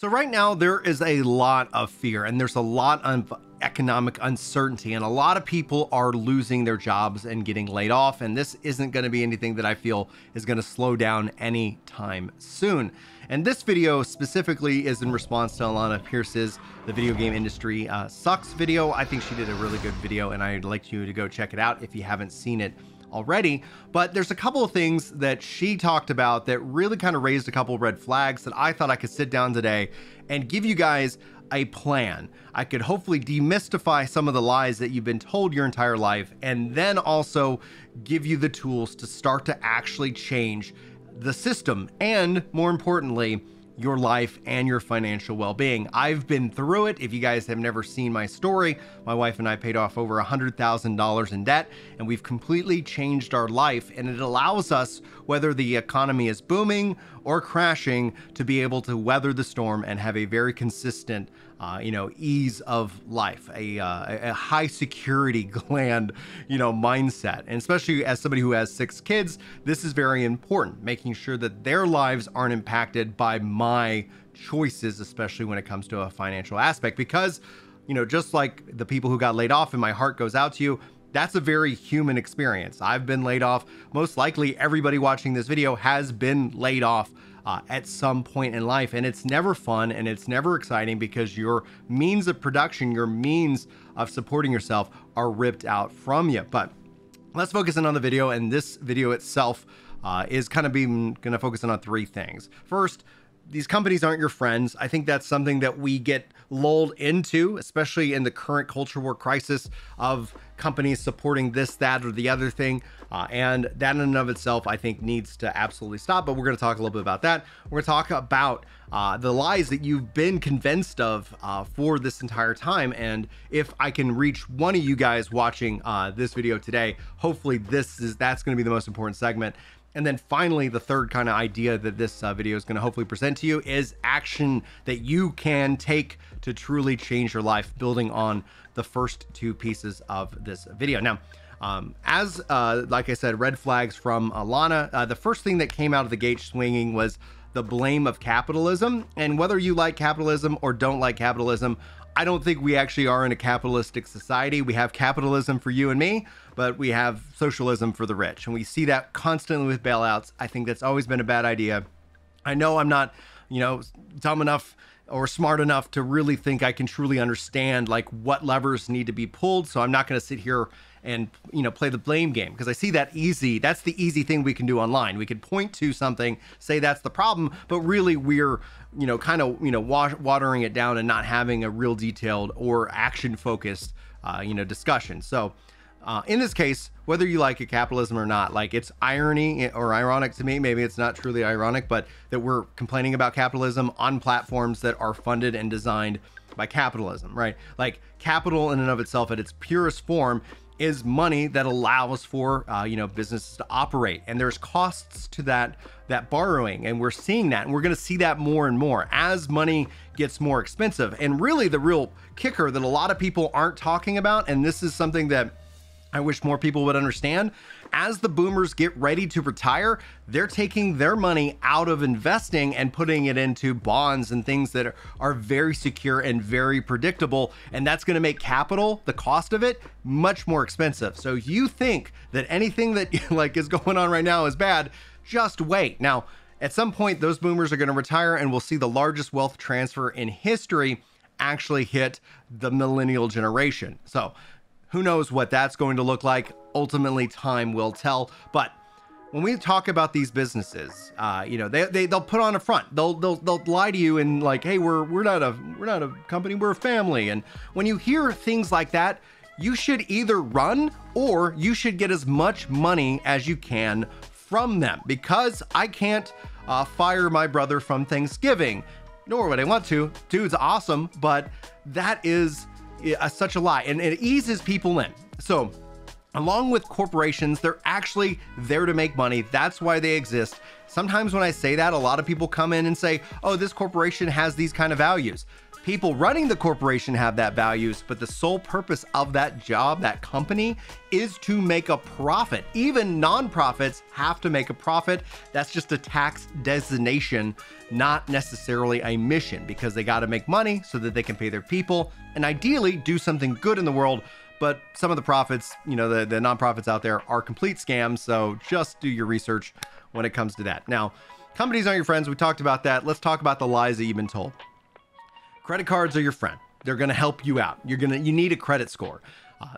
So right now there is a lot of fear and there's a lot of economic uncertainty, and a lot of people are losing their jobs and getting laid off. And this isn't going to be anything that I feel is going to slow down anytime soon. And this video specifically is in response to Alanah Pearce's The Video Game Industry Sucks video. I think she did a really good video and I'd like you to go check it out if you haven't seen it already. But there's a couple of things that she talked about that really kind of raised a couple of red flags that I thought I could sit down today and give you guys a plan. I could hopefully demystify some of the lies that you've been told your entire life, and then also give you the tools to start to actually change the system and, more importantly, your life and your financial well-being. I've been through it. If you guys have never seen my story, my wife and I paid off over $100,000 in debt, and we've completely changed our life. And it allows us, whether the economy is booming or crashing, to be able to weather the storm and have a very consistent ease of life, a high security gland, mindset. And especially as somebody who has 6 kids, this is very important, making sure that their lives aren't impacted by my choices, especially when it comes to a financial aspect, because, just like the people who got laid off, and my heart goes out to you, that's a very human experience. I've been laid off. Most likely everybody watching this video has been laid off at some point in life, and it's never fun and it's never exciting because your means of production, your means of supporting yourself are ripped out from you. But let's focus in on the video, and this video itself is kind of going to focus on 3 things. First, these companies aren't your friends. I think that's something that we get lulled into, especially in the current culture war crisis of companies supporting this, that, or the other thing. And that in and of itself, I think, needs to absolutely stop. But we're going to talk a little bit about that. We're going to talk about the lies that you've been convinced of for this entire time. And if I can reach one of you guys watching this video today, hopefully that's going to be the most important segment. And then finally, the third kind of idea that this video is going to hopefully present to you is action that you can take to truly change your life, building on the first 2 pieces of this video. Now, like I said, red flags from Alanah. The first thing that came out of the gate swinging was the blame of capitalism. And whether you like capitalism or don't like capitalism, I don't think we actually are in a capitalistic society. We have capitalism for you and me, but we have socialism for the rich. And we see that constantly with bailouts. I think that's always been a bad idea. I know I'm not, dumb enough or smart enough to really think I can truly understand like what levers need to be pulled. So I'm not going to sit here and, play the blame game, because I see that easy. That's the easy thing we can do online. We could point to something, say that's the problem, but really we're, watering it down and not having a real detailed or action focused, discussion. So in this case, whether you like capitalism or not, like, it's irony or ironic to me, maybe it's not truly ironic, but that we're complaining about capitalism on platforms that are funded and designed by capitalism, right? Like, capital in and of itself at its purest form is money that allows for businesses to operate, and there's costs to that borrowing, and we're seeing that, and we're going to see that more and more as money gets more expensive. And really the real kicker that a lot of people aren't talking about, and this is something that I wish more people would understand, as the boomers get ready to retire, they're taking their money out of investing and putting it into bonds and things that are very secure and very predictable. And that's going to make capital, the cost of it, much more expensive. So you think that anything that is going on right now is bad, just wait. Now, at some point, those boomers are going to retire, and we'll see the largest wealth transfer in history actually hit the millennial generation. So who knows what that's going to look like? Ultimately, time will tell. But when we talk about these businesses, they'll put on a front. They'll lie to you and like, hey, we're not a company, we're a family. And when you hear things like that, you should either run or you should get as much money as you can from them, because I can't fire my brother from Thanksgiving, nor would I want to. Dude's awesome, but that is such a lie, and it eases people in. So along with corporations, they're actually there to make money. That's why they exist. Sometimes when I say that, a lot of people come in and say, oh, this corporation has these kind of values. People running the corporation have that values, but the sole purpose of that job, that company, is to make a profit. Even nonprofits have to make a profit. That's just a tax designation, not necessarily a mission, because they got to make money so that they can pay their people and ideally do something good in the world. But some of the profits, the nonprofits out there are complete scams. So just do your research when it comes to that. Now, companies aren't your friends. We talked about that. Let's talk about the lies that you've been told. Credit cards are your friend. They're going to help you out. You need a credit score.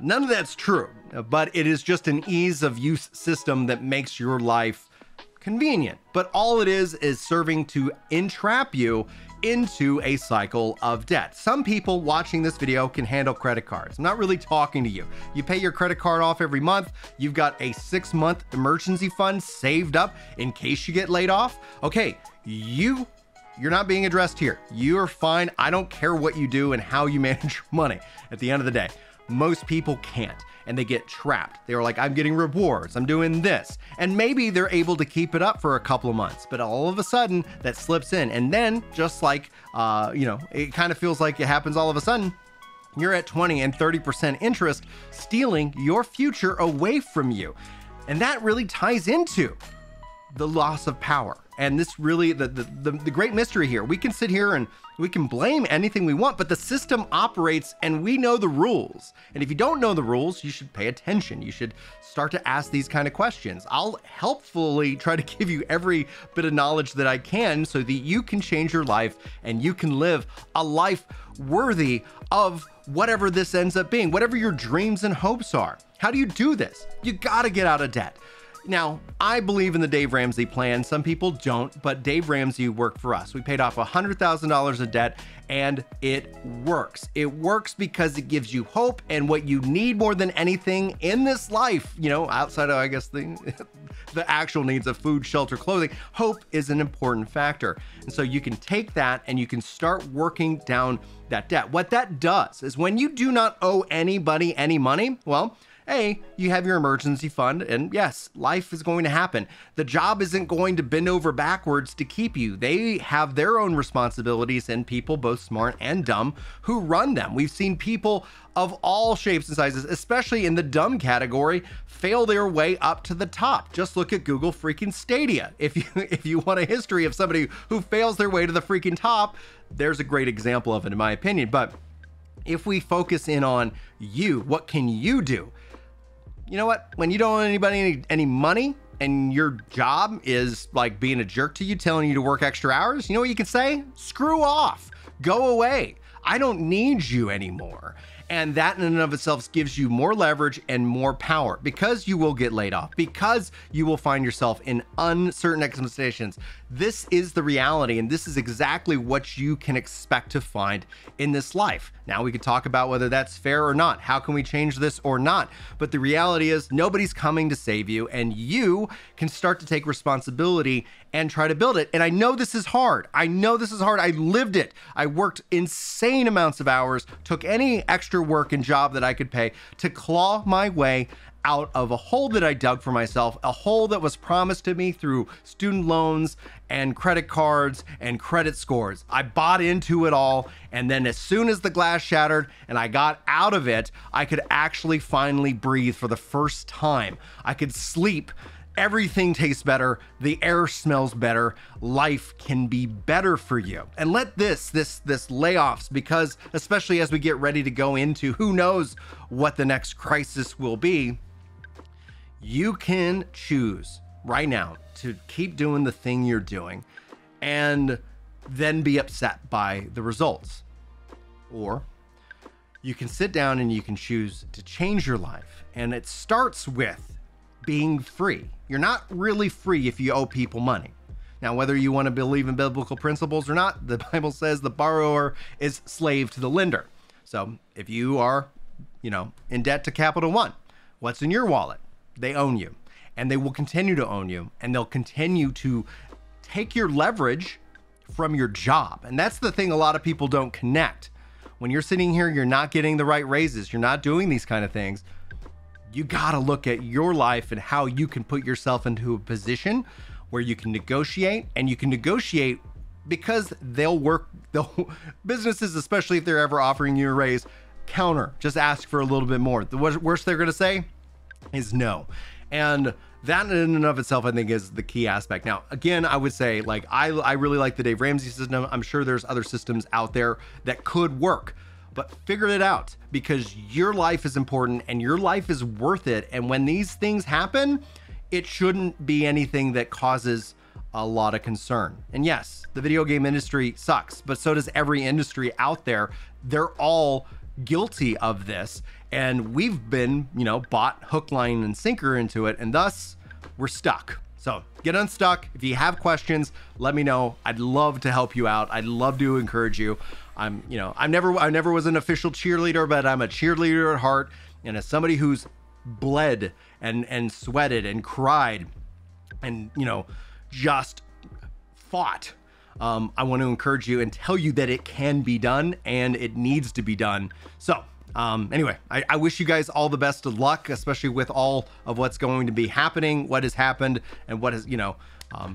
None of that's true, but it is just an ease of use system that makes your life convenient. But all it is serving to entrap you into a cycle of debt. Some people watching this video can handle credit cards. I'm not really talking to you. You pay your credit card off every month. You've got a 6-month emergency fund saved up in case you get laid off. Okay, you're not being addressed here. You're fine. I don't care what you do and how you manage your money. At the end of the day, most people can't, and they get trapped. They're like, I'm getting rewards, I'm doing this. And maybe they're able to keep it up for a couple of months, but all of a sudden that slips in. And then just like, it kind of feels like it happens all of a sudden, you're at 20 and 30% interest, stealing your future away from you. And that really ties into the loss of power. And this really, the great mystery here. We can sit here and we can blame anything we want, but the system operates and we know the rules. And if you don't know the rules, you should pay attention. You should start to ask these kind of questions. I'll helpfully try to give you every bit of knowledge that I can so that you can change your life and you can live a life worthy of whatever this ends up being, whatever your dreams and hopes are. How do you do this? You gotta get out of debt. Now, I believe in the Dave Ramsey plan. Some people don't, but Dave Ramsey worked for us. We paid off $100,000 of debt and it works. It works because it gives you hope and what you need more than anything in this life, outside of, I guess, the actual needs of food, shelter, clothing. Hope is an important factor. And so you can take that and you can start working down that debt. What that does is when you do not owe anybody any money, well, hey, you have your emergency fund, and yes, life is going to happen. The job isn't going to bend over backwards to keep you. They have their own responsibilities and people, both smart and dumb, who run them. We've seen people of all shapes and sizes, especially in the dumb category, fail their way up to the top. Just look at Google freaking Stadia. If you want a history of somebody who fails their way to the freaking top, there's a great example of it, in my opinion. But if we focus in on you, what can you do? You know what? When you don't owe anybody any money and your job is like being a jerk to you, telling you to work extra hours, you know what you can say? Screw off. Go away. I don't need you anymore. And that in and of itself gives you more leverage and more power because you will get laid off, because you will find yourself in uncertain expectations. This is the reality, and this is exactly what you can expect to find in this life. Now we could talk about whether that's fair or not. How can we change this or not? But the reality is nobody's coming to save you, and you can start to take responsibility and try to build it. And I know this is hard. I lived it. I worked insane amounts of hours, took any extra work and job that I could pay to claw my way out of a hole that I dug for myself, a hole that was promised to me through student loans and credit cards and credit scores. I bought into it all, and then as soon as the glass shattered and I got out of it, I could actually finally breathe for the first time. I could sleep. Everything tastes better. The air smells better. Life can be better for you. And let this layoffs, because especially as we get ready to go into who knows what the next crisis will be, you can choose right now to keep doing the thing you're doing and then be upset by the results. Or you can sit down and you can choose to change your life. And it starts with being free. You're not really free if you owe people money. Now, whether you want to believe in biblical principles or not, the Bible says the borrower is slave to the lender. So if you are, in debt to Capital One, what's in your wallet? They own you, and they will continue to own you, and they'll continue to take your leverage from your job. And that's the thing a lot of people don't connect. When you're sitting here, you're not getting the right raises, you're not doing these kind of things. You got to look at your life and how you can put yourself into a position where you can negotiate, and you can negotiate because they'll businesses, especially if they're ever offering you a raise, counter, just ask for a little bit more. The worst they're going to say is no. And that in and of itself, I think, is the key aspect. Now, again, I would say, like, I really like the Dave Ramsey system. I'm sure there's other systems out there that could work, but figure it out, because your life is important and your life is worth it. And when these things happen, it shouldn't be anything that causes a lot of concern. And yes, the video game industry sucks, but so does every industry out there. They're all guilty of this, and we've been, you know, bought hook, line, and sinker into it, and thus we're stuck. So get unstuck. If you have questions, let me know. I'd love to help you out. I'd love to encourage you. I never was an official cheerleader, but I'm a cheerleader at heart. And as somebody who's bled and sweated and cried and, you know, just fought, I want to encourage you and tell you that it can be done and it needs to be done. So anyway, I wish you guys all the best of luck, especially with all of what's going to be happening, what has happened, and what is, you know,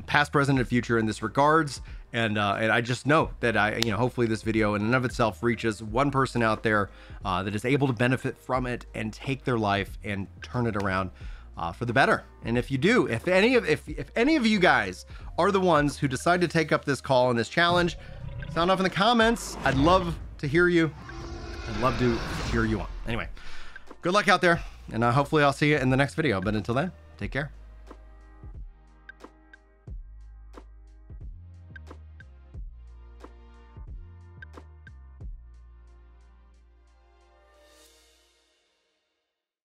past, present, and future in this regards. And I just know that hopefully this video in and of itself reaches one person out there that is able to benefit from it and take their life and turn it around for the better. And if you do, if any of you guys are the ones who decide to take up this call and this challenge, sound off in the comments. I'd love to hear you. I'd love to cheer you on. Anyway, good luck out there, and hopefully I'll see you in the next video. But until then, take care.